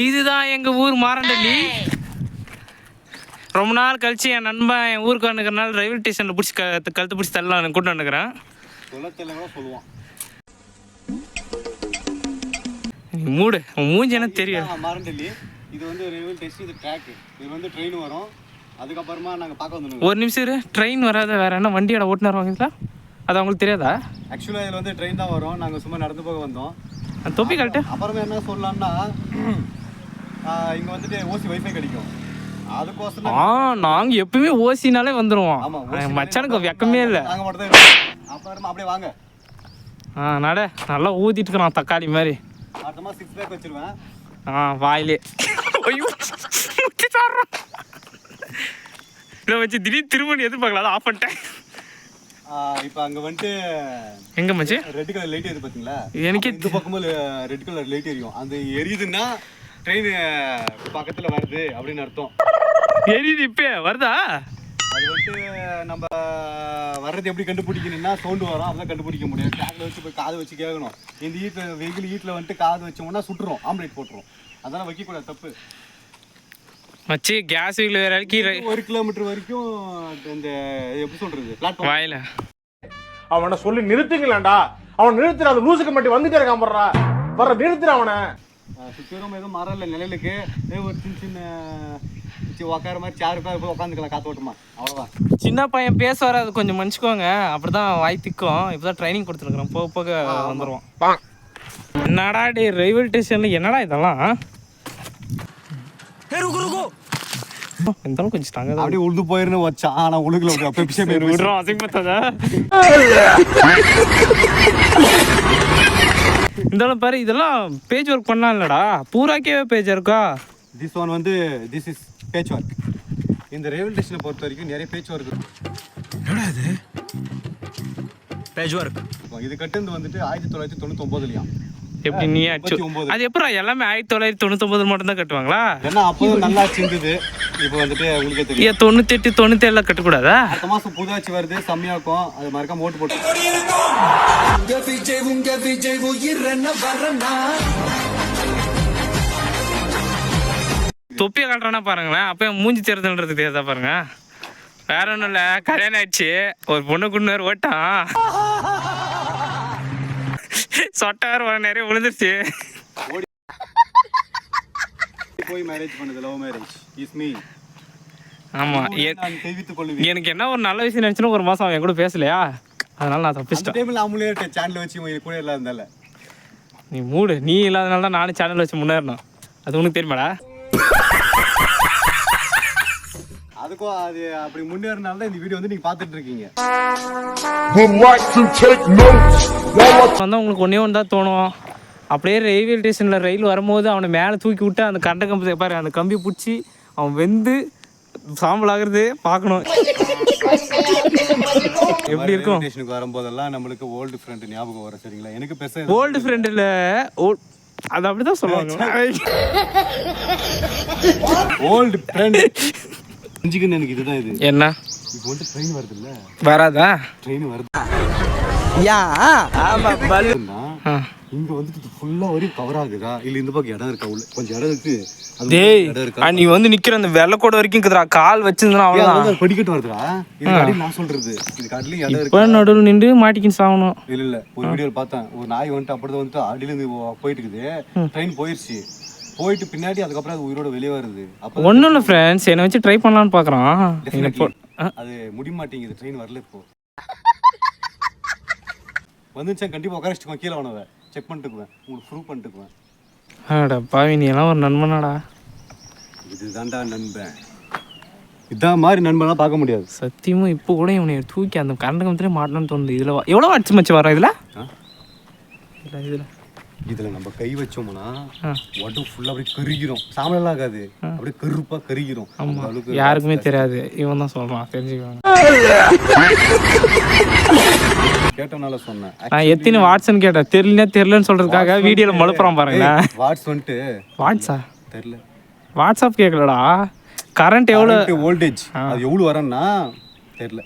இதுதான் எங்கள் ஊர் மாரண்டல்லி. ரொம்ப நாள் கழிச்சு என் நண்பன் என் ஊருக்கு வந்துக்கிறனால ரயில்வே ஸ்டேஷனில் பிடிச்சி கழுத்து பிடிச்சி தள்ளலாம் கூட்டு வந்துக்கிறேன். மூடு மூஞ்சி எனக்கு தெரியும். மாரண்டல்லி இது வந்து ரயில்வே ஸ்டேஷன், இது ட்ராக். இது வந்து ட்ரெயின் வரும், அதுக்கப்புறமா நாங்கள் பார்க்க வந்துடுவோம். ஒரு நிமிஷம் இரு, ட்ரெயின் வராத வேற என்ன வண்டியோட ஓட்டுநர் வாங்கிங்களா? அது அவங்களுக்கு தெரியாதா? ஆக்சுவலாக இதில் வந்து ட்ரெயின் தான் வரும், நாங்கள் சும்மா நடந்து போக வந்தோம். தொப்பி கழட்டு. அப்புறமா என்ன சொல்லலாம்னா இங்கே வந்துட்டு ஓசி வைஃபை கிடைக்கும், அதுக்கோசரம் நாங்கள் எப்பவுமே ஓசினாலே வந்துடுவோம். மச்சானுக்கு வெக்கமே இல்லை. நாங்கள் மட்டும் தான் அப்புறமா அப்படியே வாங்க. நட நல்லா ஊதிட்டு இருக்கிறோம் தக்காளி மாதிரி. அடுத்தமா 6 பேக் வச்சிருவேன். வாயிலே இதை வச்சு திடீர்னு திரும்ப எதிர்பார்க்கலாம், ஆஃப் பண்ணிட்டேன். இப்போ அங்கே வந்துட்டு எங்க மச்சி ரெட் கலர் லைட் எது பார்த்தீங்களா? எனக்கு இந்த பக்கமும் ரெட் கலர் லைட் எரியும். அந்த எரியுதுன்னா ட்ரெயின் பக்கத்தில் வருது அப்படின்னு அர்த்தம். எரியுது இப்போ வருதா? அது வந்துட்டு நம்ம வர்றது எப்படி கண்டுபிடிக்கணும்னா சவுண்டு வரும், அதெல்லாம் கண்டுபிடிக்க முடியாது. டேக்ல வச்சு போய் காது வச்சு கேட்கணும். இந்த ஈட்டில் வெயில் ஈட்டில் வந்துட்டு காது வச்சோம்னா சுட்டுரும், ஆம்லேட் போட்டுரும். அதெல்லாம் வைக்கக்கூடாது, தப்பு. மச்சி கேஸ் வீல் வேற 1 கிலோமீட்டர் வரைக்கும் இந்த எப்படி சொல்றது பிளாட்ஃபார்ம் வாயில அவனை சொல்லி நிறுத்துங்களேன்டா. அவன் நிறுத்துற அந்த லூசுக்கு மட்டும் வந்துட்டே இருக்கான் போடுறா. வர நிறுத்துற அவனை. சுத்தரும் எதுவும் மரம் இல்லை, நிழலுக்கு ஒரு சின்ன உட்கார மாதிரி சேரு போய் உட்காந்துக்கலாம், காத்தோட்டமா, அவ்வளோதான். சின்ன பையன் பேச வராது, கொஞ்சம் மன்னிச்சுக்கோங்க. அப்படிதான் வாய் திக்கும். இப்போதான் ட்ரைனிங் கொடுத்துருக்குறோம், போக போக வந்துடுவோம். என்னடா டே ரயில்வே ஸ்டேஷன்ல என்னடா இதெல்லாம்? இருந்தாலும் கொஞ்சம் தாங்க அப்படியே உழுது போயிருன்னு வச்சான். ஆனால் உழுகுல விடுறோம், அசிங்கப்பட்டதா இருந்தாலும் பாரு. இதெல்லாம் பேஜ் ஒர்க் பண்ணலாம் இல்லடா, பூராக்கே பேஜ் இருக்கா? திஸ் ஒன் வந்து திஸ் இஸ் பேட்ச் ஒர்க். இந்த ரயில்வே ஸ்டேஷனை பொறுத்த வரைக்கும் நிறைய பேட்ச் ஒர்க் இருக்கு. என்னடா இது பேஜ் ஒர்க்? இது கட்டுந்து வந்துட்டு 1999 எப்படி நீ அது எப்பறம் எல்லாமே 1999 மட்டும் தான் கட்டுவாங்களா? ஏன்னா அப்போ நல்லா சிந்துது. இப்போ வந்துட்டு உங்களுக்கு தெரியும் 98 97 கட்டக்கூடாதா? அடுத்த மாசம் புதாச்சி வருது, செம்மையாக்கும். அது மறக்காம ஓட்டு போட்டு. தொப்பியை கட்டுறானா பாருங்களேன், அப்போ மூஞ்சி தேர்தல்ன்றது தெரியாதா பாருங்க. வேற ஒன்றும் இல்லை, கல்யாணம் ஆயிடுச்சு, ஒரு பொண்ணு குன்னர் ஓட்டான், சொட்டை வேற நிறைய விழுந்துருச்சு. போய் மேரேஜ் பண்ணுது, லவ் மேரேஜ் இஸ் மீ. ஆமா, எனக்கு என்ன ஒரு நல்ல விஷயம் நினைச்சுன்னா ஒரு மாசம் அவன் கூட பேசலையா, அதனால நான் தப்பிச்சிட்டேன். நாமளே சேனல் வச்சு கூட எல்லாம் இருந்தால நீ மூடு. நீ இல்லாதனால தான் நானும் சேனல் வச்சு முன்னேறணும். அது உனக்கு தெரியுமாடா? அதுக்கும் அது அப்படி முன்னேறினால தான் இந்த வீடியோ வந்து நீங்க பாத்துட்டு இருக்கீங்க. வந்தால் உங்களுக்கு ஒன்றே ஒன்று தான் தோணும். அப்படியே ரயில்வே ஸ்டேஷனில் ரயில் வரும்போது அவனை மேலே தூக்கி விட்டு அந்த கரண்ட் கம்பி பாரு, அந்த கம்பியை பிடிச்சி அவன் வெந்து சாம்பல் ஆகுறது பார்க்கணும். எப்படி இருக்கும்? ஸ்டேஷனுக்கு வரும்போதெல்லாம் நம்மளுக்கு ஓல்டு ஃப்ரெண்ட் ஞாபகம் வரும். சரிங்களா? எனக்கு பெருசா ஓல்டு ஃப்ரெண்ட் இல்லை, அது அப்படிதான் சொல்லுவாங்க. ஓல்டு ஃப்ரெண்ட் எனக்கு இதுதான். இது என்ன? இப்போ வந்து ட்ரெயின் வருது இல்ல? வராதா? ட்ரெயின் வருது. யா ஆமா பல்லு. இங்க வந்துட்டு ஃபுல்லா ஒரே கவர் ஆகுதா இல்ல இந்த பக்கம் இடம் இருக்கா? உள்ள கொஞ்சம் இடம் இருக்கு. டேய் நீ வந்து நிக்கிற அந்த வெள்ளக்கோட வரைக்கும் இருக்குதுடா, கால் வச்சிருந்தா அவ்வளவுதான். படிக்கட்டு வருதுடா. இது அடி நான் சொல்றது. இது கடல இடம் இருக்கு. இப்ப நடுவுல நின்று மாட்டிக்கின்னு சாவணும். இல்ல ஒரு வீடியோல பார்த்தேன், ஒரு நாய் வந்துட்டு அப்படிதான் வந்துட்டு அடியில இருந்து போயிட்டு இருக்குது. ட்ரெயின் போயிருச்சு, போயிட்டு பின்னாடி அதுக்கப்புறம் அது உயிரோட வெளியே வருது. அப்ப ஒன்றும் இல்லை ஃப்ரெண்ட்ஸ், என்னை வச்சு ட்ரை பண்ணலான்னு பார்க்குறான். அது முடிய மாட்டேங்குது, ட்ரெயின் வரல. இப்போ வந்துச்சா கண்டிப்பாக உட்காரிச்சுக்குவேன், கீழே வேணவ செக் பண்ணிட்டுக்குவேன், உங்களுக்கு ப்ரூவ் பண்ணிட்டுக்குவேன். ஆடா பாவி, நீ எல்லாம் ஒரு நண்பனாடா. இதுதான்டா நண்பன். இதான் மாதிரி நண்பனாக பார்க்க முடியாது சத்தியமும். இப்போ கூட இவனை தூக்கி அந்த கரண்ட் கம்பத்திலே மாட்டணும்னு தோணுது. இதில் எவ்வளோ அடிச்சு மச்சு வரோம் இதில்? இதில் நம்ம கை வச்சோம்னா உடம்பு ஃபுல்லாக அப்படியே கருகிறோம். சாம்பலாம் ஆகாது, அப்படியே கருப்பாக கருகிறோம். யாருக்குமே தெரியாது, இவன் தான் சொல்கிறான், தெரிஞ்சுக்குவாங்க. கேட்டனால சொன்னேன். நான் எத்தனை வாட்ஸ்ன்னு கேட்டேன், தெரியலன்னு சொல்கிறதுக்காக வீடியோவில் மழுப்புறான் பாருங்க. வாட்ஸ் வந்துட்டு வாட்ஸா தெரியல, வாட்ஸ்அப் கேட்கலடா. கரண்ட் எவ்வளோ வோல்டேஜ் அது எவ்வளோ வரேன்னா தெரியல.